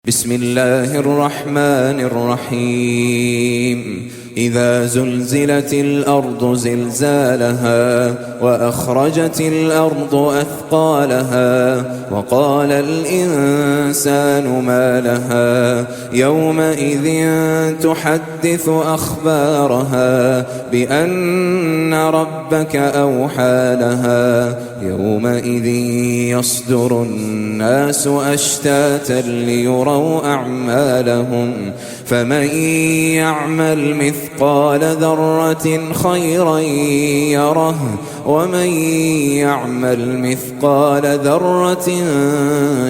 بسم الله الرحمن الرحيم إذا زلزلت الأرض زلزالها وأخرجت الأرض أثقالها وقال الإنسان ما لها يومئذ تحدث أخبارها بأن ربك أوحى لها يومئذ يصدر الناس أشتاتا ليروا أعمالهم فمن يعمل مثقال ذرة خيرا يره ومن يعمل مثقال ذرة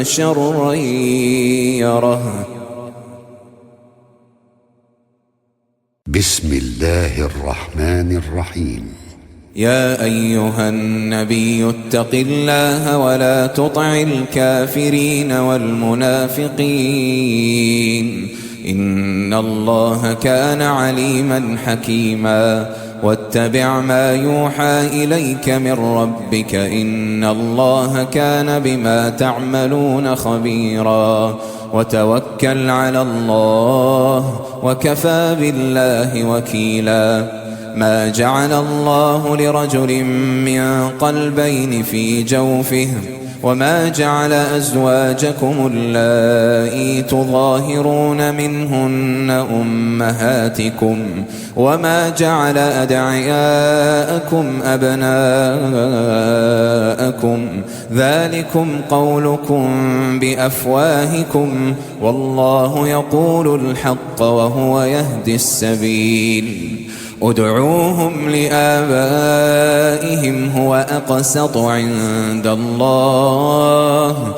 شرا يره. بسم الله الرحمن الرحيم. يا أيها النبي اتق الله ولا تطع الكافرين والمنافقين إن الله كان عليما حكيما واتبع ما يوحى إليك من ربك إن الله كان بما تعملون خبيرا وتوكل على الله وكفى بالله وكيلا. ما جعل الله لرجل من قلبين في جوفه وما جعل أزواجكم اللائي تظاهرون منهن أمهاتكم وما جعل أدعياءكم أبناءكم ذلكم قولكم بأفواهكم والله يقول الحق وهو يهدي السبيل. ادعوهم لآبائهم هو أقسط عند الله